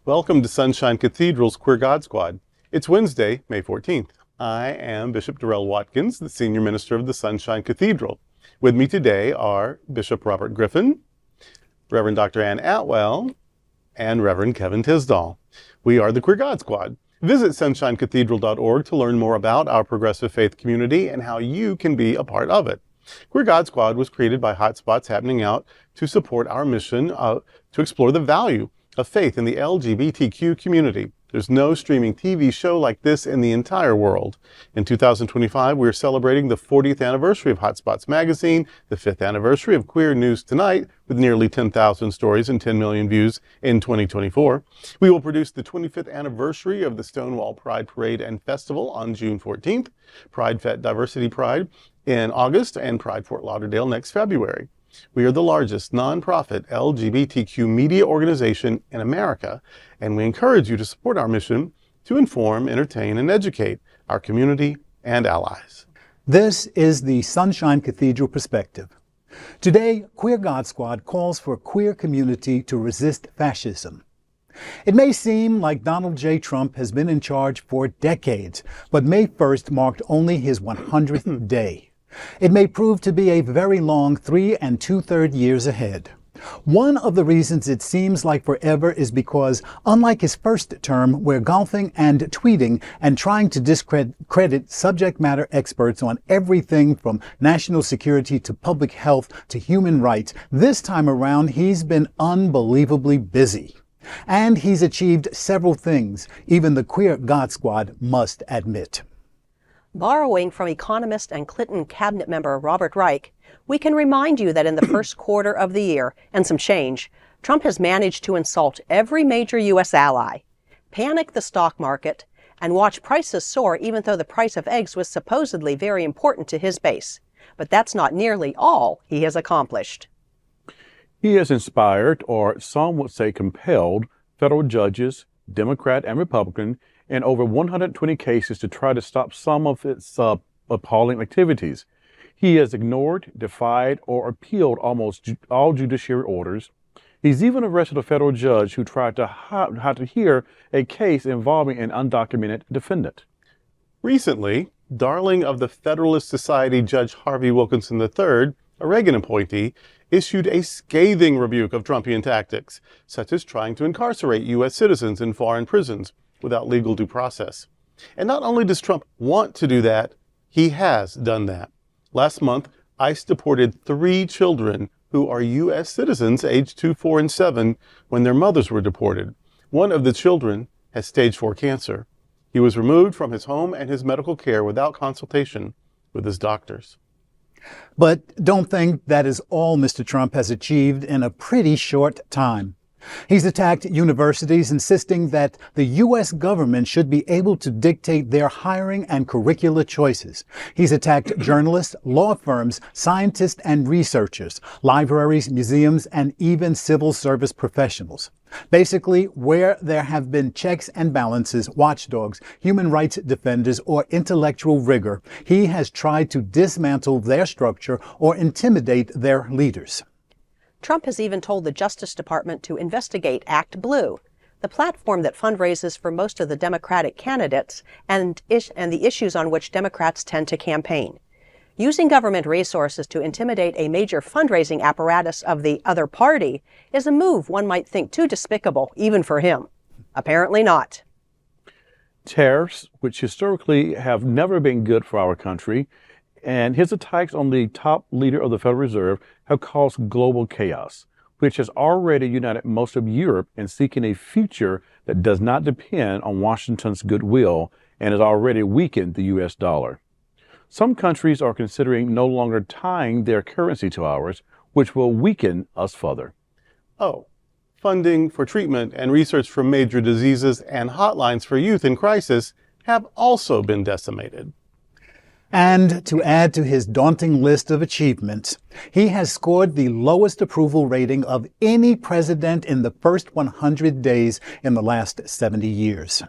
Welcome to Sunshine Cathedral's Queer God Squad. It's Wednesday, May 14th. I am Bishop Darrell Watkins, the Senior Minister of the Sunshine Cathedral. With me today are Bishop Robert Griffin, Reverend Dr. Ann Atwell, and Reverend Kevin Tisdall. We are the Queer God Squad. Visit sunshinecathedral.org to learn more about our progressive faith community and how you can be a part of it. Queer God Squad was created by Hotspots Happening Out to support our mission to explore the value of faith in the LGBTQ community. There's no streaming TV show like this in the entire world. In 2025, we're celebrating the 40th anniversary of Hotspots Magazine, the 5th anniversary of Queer News Tonight, with nearly 10,000 stories and 10 million views in 2024. We will produce the 25th anniversary of the Stonewall Pride Parade and Festival on June 14th, Pride Fest Diversity Pride in August, and Pride Fort Lauderdale next February. We are the largest nonprofit LGBTQ media organization in America, and we encourage you to support our mission to inform, entertain, and educate our community and allies. This is the Sunshine Cathedral Perspective. Today, Queer God Squad calls for a queer community to resist fascism. It may seem like Donald J. Trump has been in charge for decades, but May 1st marked only his 100th day. It may prove to be a very long 3 2/3 years ahead. One of the reasons it seems like forever is because, unlike his first term, where golfing and tweeting and trying to discredit subject matter experts on everything from national security to public health to human rights, this time around he's been unbelievably busy. And he's achieved several things, even the Queer God Squad must admit. Borrowing from economist and Clinton cabinet member Robert Reich, we can remind you that in the first quarter of the year, and some change, Trump has managed to insult every major U.S. ally, panic the stock market, and watch prices soar even though the price of eggs was supposedly very important to his base. But that's not nearly all he has accomplished. He has inspired, or some would say compelled, federal judges, Democrat and Republican, in over 120 cases to try to stop some of its appalling activities. He has ignored, defied, or appealed almost all judiciary orders. He's even arrested a federal judge who tried to hear a case involving an undocumented defendant. Recently, darling of the Federalist Society Judge Harvey Wilkinson III, a Reagan appointee, issued a scathing rebuke of Trumpian tactics, such as trying to incarcerate U.S. citizens in foreign prisons without legal due process. And not only does Trump want to do that, he has done that. Last month, ICE deported 3 children who are U.S. citizens aged 2, 4, and 7 when their mothers were deported. One of the children has stage 4 cancer. He was removed from his home and his medical care without consultation with his doctors. But don't think that is all Mr. Trump has achieved in a pretty short time. He's attacked universities, insisting that the U.S. government should be able to dictate their hiring and curricular choices. He's attacked journalists, law firms, scientists and researchers, libraries, museums, and even civil service professionals. Basically, where there have been checks and balances, watchdogs, human rights defenders, or intellectual rigor, he has tried to dismantle their structure or intimidate their leaders. Trump has even told the Justice Department to investigate Act Blue, the platform that fundraises for most of the Democratic candidates and the issues on which Democrats tend to campaign. Using government resources to intimidate a major fundraising apparatus of the other party is a move one might think too despicable, even for him. Apparently not. Tariffs, which historically have never been good for our country, and his attacks on the top leader of the Federal Reserve have caused global chaos, which has already united most of Europe in seeking a future that does not depend on Washington's goodwill and has already weakened the U.S. dollar. Some countries are considering no longer tying their currency to ours, which will weaken us further. Oh, funding for treatment and research for major diseases and hotlines for youth in crisis have also been decimated. And to add to his daunting list of achievements, he has scored the lowest approval rating of any president in the first 100 days in the last 70 years.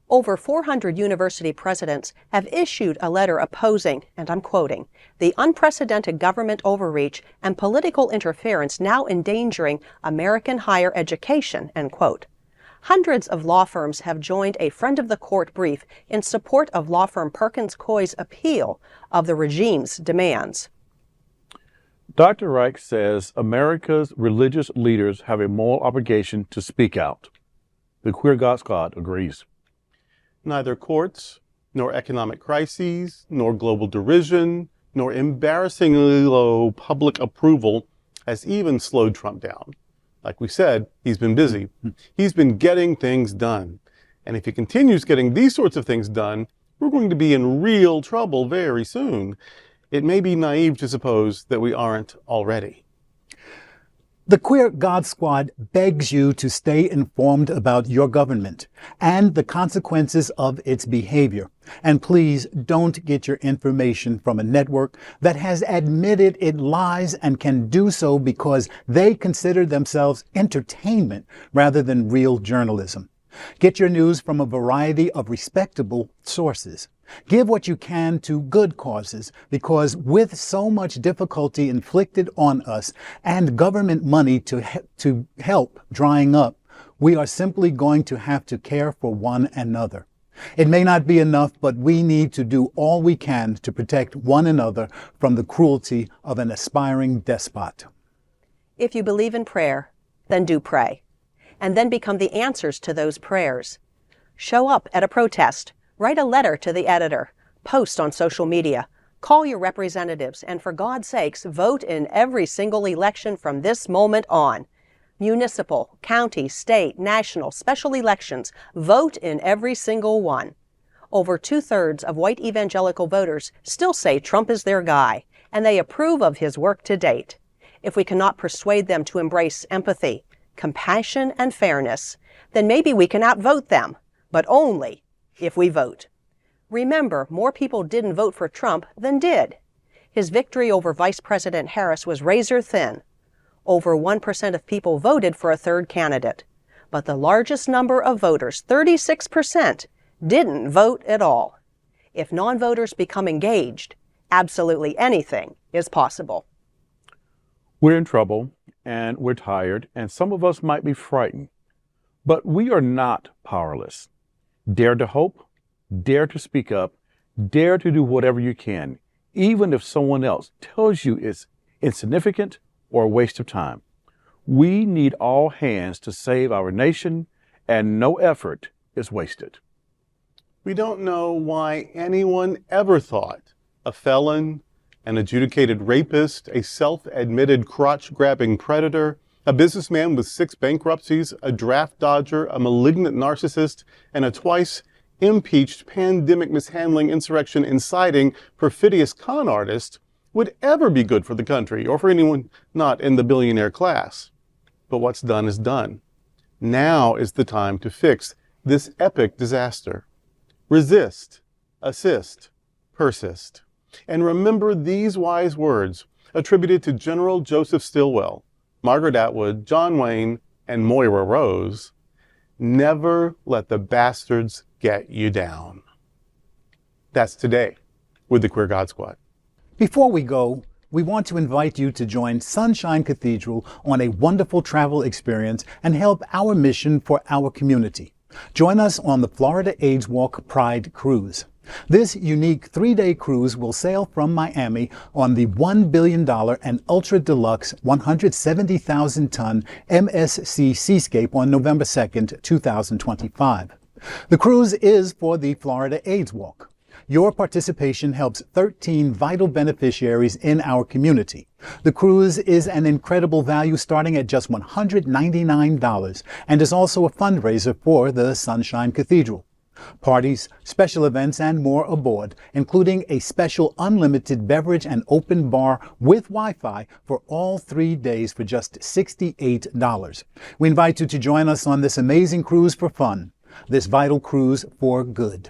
Over 400 university presidents have issued a letter opposing, and I'm quoting, the unprecedented government overreach and political interference now endangering American higher education, end quote. Hundreds of law firms have joined a Friend of the Court brief in support of law firm Perkins Coie's appeal of the regime's demands. Dr. Reich says America's religious leaders have a moral obligation to speak out. The Queer God Squad agrees. Neither courts, nor economic crises, nor global derision, nor embarrassingly low public approval has even slowed Trump down. Like we said, he's been busy. He's been getting things done. And if he continues getting these sorts of things done, we're going to be in real trouble very soon. It may be naive to suppose that we aren't already. The Queer God Squad begs you to stay informed about your government and the consequences of its behavior. And please don't get your information from a network that has admitted it lies and can do so because they consider themselves entertainment rather than real journalism. Get your news from a variety of respectable sources. Give what you can to good causes, because with so much difficulty inflicted on us and government money to help drying up, we are simply going to have to care for one another. It may not be enough, but we need to do all we can to protect one another from the cruelty of an aspiring despot. If you believe in prayer, then do pray, and then become the answers to those prayers. Show up at a protest. Write a letter to the editor, post on social media, call your representatives, and for God's sakes, vote in every single election from this moment on. Municipal, county, state, national, special elections, vote in every single one. Over 2/3 of white evangelical voters still say Trump is their guy, and they approve of his work to date. If we cannot persuade them to embrace empathy, compassion, and fairness, then maybe we can outvote them, but only if we vote. Remember, more people didn't vote for Trump than did. His victory over Vice President Harris was razor thin. Over 1% of people voted for a third candidate. But the largest number of voters, 36%, didn't vote at all. If non-voters become engaged, absolutely anything is possible. We're in trouble, and we're tired, and some of us might be frightened. But we are not powerless. Dare to hope, dare to speak up, dare to do whatever you can, even if someone else tells you it's insignificant or a waste of time. We need all hands to save our nation, and no effort is wasted. We don't know why anyone ever thought a felon, an adjudicated rapist, a self-admitted crotch-grabbing predator, a businessman with 6 bankruptcies, a draft dodger, a malignant narcissist, and a twice-impeached pandemic mishandling, insurrection inciting, perfidious con artist would ever be good for the country or for anyone not in the billionaire class. But what's done is done. Now is the time to fix this epic disaster. Resist, assist, persist. And remember these wise words attributed to General Joseph Stilwell, Margaret Atwood, John Wayne, and Moira Rose. Never let the bastards get you down. That's today with the Queer God Squad. Before we go, we want to invite you to join Sunshine Cathedral on a wonderful travel experience and help our mission for our community. Join us on the Florida AIDS Walk Pride Cruise. This unique 3-day cruise will sail from Miami on the $1 billion and ultra-deluxe 170,000-ton MSC Seascape on November 2nd, 2025. The cruise is for the Florida AIDS Walk. Your participation helps 13 vital beneficiaries in our community. The cruise is an incredible value starting at just $199 and is also a fundraiser for the Sunshine Cathedral. Parties, special events, and more aboard, including a special unlimited beverage and open bar with Wi-Fi for all 3 days for just $68. We invite you to join us on this amazing cruise for fun, this vital cruise for good.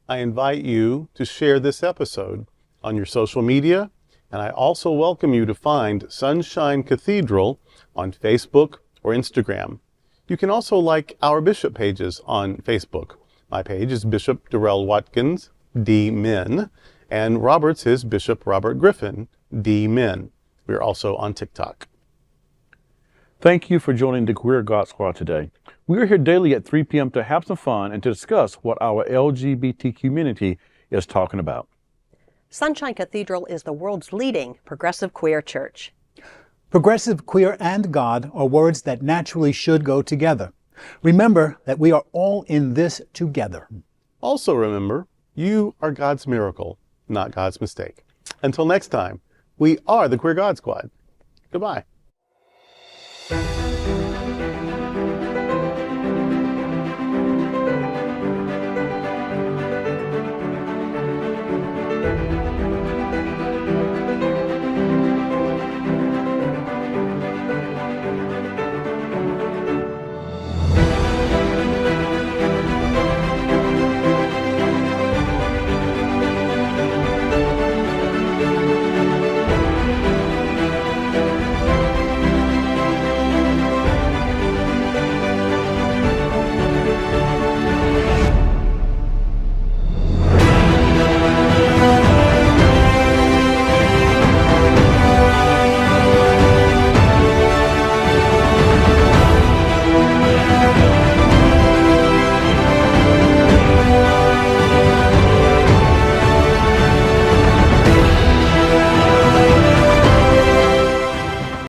I invite you to share this episode on your social media, and I also welcome you to find Sunshine Cathedral on Facebook or Instagram. You can also like our bishop pages on Facebook. My page is Bishop Darrell Watkins, D. Min, and Robert's is Bishop Robert Griffin, D. Min. We're also on TikTok. Thank you for joining the Queer God Squad today. We are here daily at 3 p.m. to have some fun and to discuss what our LGBT community is talking about. Sunshine Cathedral is the world's leading progressive queer church. Progressive, queer, and God are words that naturally should go together. Remember that we are all in this together. Also remember, you are God's miracle, not God's mistake. Until next time, we are the Queer God Squad. Goodbye.